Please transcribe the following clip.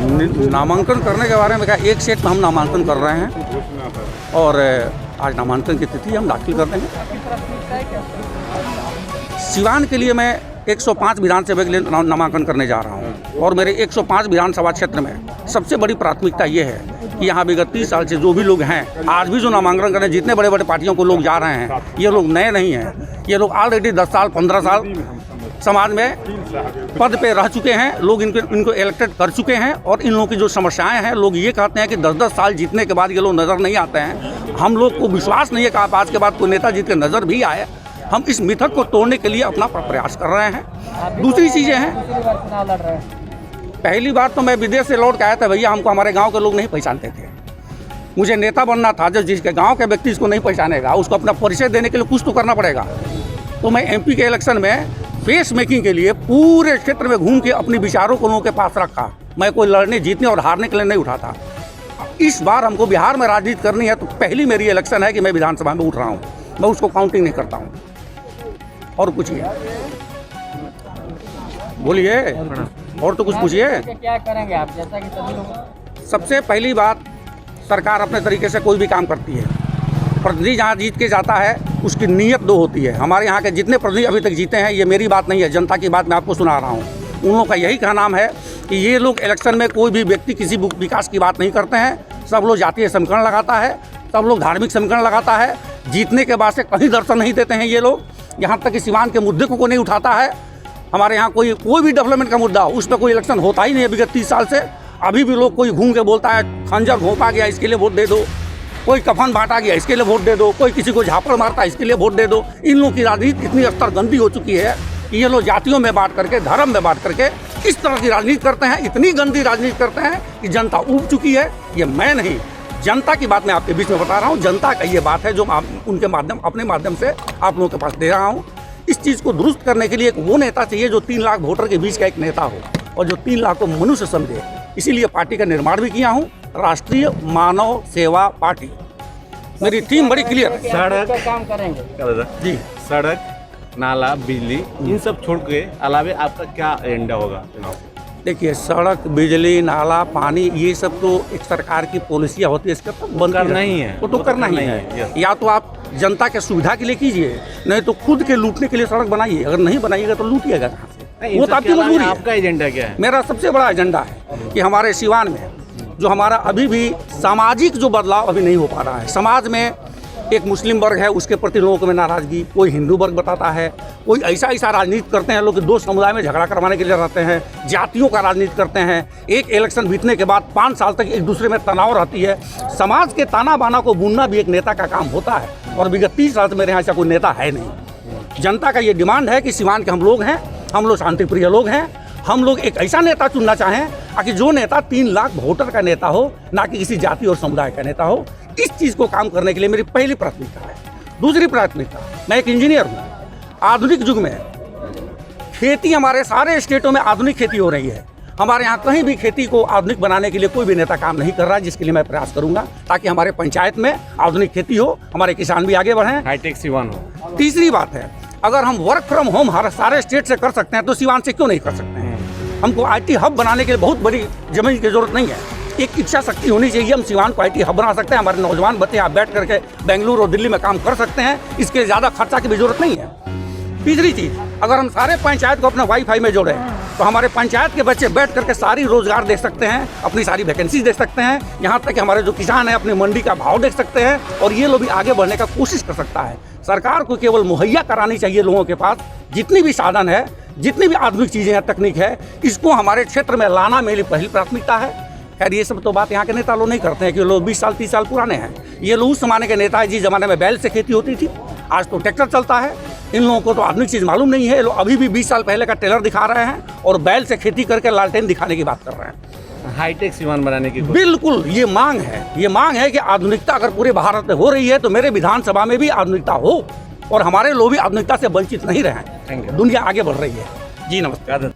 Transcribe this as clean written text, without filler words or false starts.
नामांकन करने के बारे में क्या, एक सेट में हम नामांकन कर रहे हैं और आज नामांकन की तिथि हम दाखिल कर देंगे। सिवान के लिए मैं 105 विधानसभा के लिए नामांकन करने जा रहा हूं और मेरे 105 विधानसभा क्षेत्र में सबसे बड़ी प्राथमिकता ये है कि यहाँ विगत 30 साल से जो भी लोग हैं, आज भी जो नामांकन करने जितने बड़े बड़े पार्टियों को लोग जा रहे हैं, ये लोग नए नहीं हैं। ये लोग ऑलरेडी 10 साल 15 साल समाज में पद पे रह चुके हैं, लोग इनको इलेक्टेड कर चुके हैं और इन लोगों की जो समस्याएं हैं, लोग ये कहते हैं कि 10-10 साल जीतने के बाद ये लोग नज़र नहीं आते हैं। हम लोग को विश्वास नहीं है कि आप आज के बाद कोई नेता जीत के नज़र भी आए। हम इस मिथक को तोड़ने के लिए अपना प्रयास कर रहे हैं। दूसरी चीज़ें हैं, पहली बार तो मैं विदेश से लौट के आया था भैया, हमको हमारे गांव के लोग नहीं पहचानते थे। मुझे नेता बनना था, जो जिसके गांव के व्यक्ति इसको नहीं पहचानेगा उसको अपना परिचय देने के लिए कुछ तो करना पड़ेगा। तो मैं एमपी के इलेक्शन में फेस मेकिंग के लिए पूरे क्षेत्र में घूम के अपने विचारों को लोगों के पास रखा। मैं कोई लड़ने जीतने और हारने के लिए नहीं उठा था। इस बार हमको बिहार में राजनीति करनी है तो पहली मेरी इलेक्शन है कि मैं विधानसभा में उठ रहा हूँ। मैं उसको काउंटिंग नहीं करता हूँ। और पूछिए, बोलिए, और तो कुछ पूछिए। क्या करेंगे आप, जैसा कि सभी लोग? सबसे पहली बात, सरकार अपने तरीके से कोई भी काम करती है। प्रतिनिधि जहाँ जीत के जाता है उसकी नीयत दो होती है। हमारे यहाँ के जितने प्रतिनिधि अभी तक जीते हैं, ये मेरी बात नहीं है, जनता की बात मैं आपको सुना रहा हूँ। उन लोगों का यही कहना है कि ये लोग इलेक्शन में कोई भी व्यक्ति किसी विकास की बात नहीं करते हैं। सब लोग जातीय समीकरण लगाता है, सब लोग धार्मिक समीकरण लगाता है। जीतने के बाद से कहीं दर्शन नहीं देते हैं ये लोग। यहाँ तक कि सिवान के मुद्दे को नहीं उठाता है। हमारे यहाँ कोई भी डेवलपमेंट का मुद्दा हो, उस पर कोई इलेक्शन होता ही नहीं है विगत 30 साल से। अभी भी लोग कोई घूम के बोलता है खंजर घोंपा गया इसके लिए वोट दे दो, कोई कफन बांटा गया इसके लिए वोट दे दो, कोई किसी को झापड़ मारता है इसके लिए वोट दे दो। इन लोगों की राजनीति इतनी स्तर गंदी हो चुकी है कि ये लोग जातियों में बांट करके, धर्म में बांट करके इस तरह की राजनीति करते हैं, इतनी गंदी राजनीति करते हैं कि जनता उब चुकी है। ये मैं नहीं, जनता की बात मैं आपके बीच में बता रहा हूँ। जनता का ये बात है जो उनके माध्यम, अपने माध्यम से आप लोगों के पास दे रहा हूँ। इस चीज़ को दुरुस्त करने के लिए एक वो नेता चाहिए जो 3 लाख वोटर के बीच का एक नेता हो और जो 3 लाख को मनुष्य समझे। इसीलिए पार्टी का निर्माण भी किया हूँ, राष्ट्रीय मानव सेवा पार्टी। मेरी थीम बड़ी क्लियर है। सड़क का काम करेंगे जी, सड़क, नाला, बिजली, इन सब छोड़ के अलावे आपका क्या एजेंडा होगा चुनाव? देखिए, सड़क, बिजली, नाला, पानी, ये सब तो एक सरकार की पॉलिसियाँ होती है, इसका तो बंद करना ही है, वो तो करना ही है। या तो आप जनता के सुविधा के लिए कीजिए, नहीं तो खुद के लूटने के लिए सड़क बनाइए। अगर नहीं बनाइएगा तो लूटिएगा कहाँ से? वो तो आपकी मजबूरी है। आपका एजेंडा क्या है? मेरा सबसे बड़ा एजेंडा है कि हमारे सिवान में जो हमारा अभी भी सामाजिक जो बदलाव अभी नहीं हो पा रहा है। समाज में एक मुस्लिम वर्ग है, उसके प्रति लोगों में नाराज़गी, कोई हिंदू वर्ग बताता है, कोई ऐसा राजनीति करते हैं लोग, 2 समुदाय में झगड़ा करवाने के लिए रहते हैं, जातियों का राजनीति करते हैं। एक इलेक्शन बीतने के बाद 5 साल तक एक दूसरे में तनाव रहती है। समाज के ताना बाना को बुनना भी एक नेता का काम होता है और विगत 30 साल से मेरे यहाँ ऐसा कोई नेता है नहीं। जनता का ये डिमांड है कि सिवान के हम लोग हैं, हम लोग शांतिप्रिय लोग हैं। हम लोग एक ऐसा नेता चुनना चाहें कि जो नेता 3 लाख वोटर का नेता हो, ना कि किसी जाति और समुदाय का नेता हो। इस चीज़ को काम करने के लिए मेरी पहली प्राथमिकता है। दूसरी प्राथमिकता, मैं एक इंजीनियर हूँ। आधुनिक युग में खेती, हमारे सारे स्टेटों में आधुनिक खेती हो रही है। हमारे यहाँ कहीं भी खेती को आधुनिक बनाने के लिए कोई भी नेता काम नहीं कर रहा है, जिसके लिए मैं प्रयास करूँगा ताकि हमारे पंचायत में आधुनिक खेती हो, हमारे किसान भी आगे बढ़ें, हाईटेक सिवान हो। तीसरी बात है, अगर हम वर्क फ्रॉम होम हर सारे स्टेट से कर सकते हैं तो सिवान से क्यों नहीं कर सकते हैं? हमको आईटी हब बनाने के लिए बहुत बड़ी जमीन की जरूरत नहीं है, एक इच्छा शक्ति होनी चाहिए। हम सिवान को आईटी हब बना सकते हैं। हमारे नौजवान बच्चे यहाँ बैठ करके बेंगलुरु और दिल्ली में काम कर सकते हैं। इसके लिए ज़्यादा खर्चा की भी जरूरत नहीं है। तीसरी चीज़, अगर हम सारे पंचायत को अपना वाईफाई में जोड़ें तो हमारे पंचायत के बच्चे बैठ करके सारी रोजगार देख सकते हैं, अपनी सारी वैकेंसीज देख सकते हैं। यहाँ तक कि हमारे जो किसान हैं अपनी मंडी का भाव देख सकते हैं और ये लोग भी आगे बढ़ने का कोशिश कर सकता है। सरकार को केवल मुहैया करानी चाहिए लोगों के पास जितनी भी साधन है, जितनी भी आधुनिक चीज़ें हैं, तकनीक है, इसको हमारे क्षेत्र में लाना मेरी पहली प्राथमिकता है। खैर, ये सब तो बात यहाँ के नेता लोग नहीं करते हैं कि लोग 20 साल 30 साल पुराने हैं। ये लोग उस जमाने के नेता है जिस जमाने में बैल से खेती होती थी, आज तो ट्रैक्टर चलता है। इन लोगों को तो आधुनिक चीज़ मालूम नहीं है। लोग अभी भी 20 साल पहले का टेलर दिखा रहे हैं और बैल से खेती करके लालटेन दिखाने की बात कर रहे हैं। हाईटेक सिवान बनाने की बिल्कुल ये मांग है। ये मांग है कि आधुनिकता अगर पूरे भारत में हो रही है तो मेरे विधानसभा में भी आधुनिकता हो और हमारे लोग भी आधुनिकता से वंचित नहीं रहें। दुनिया आगे बढ़ रही है। जी नमस्कार।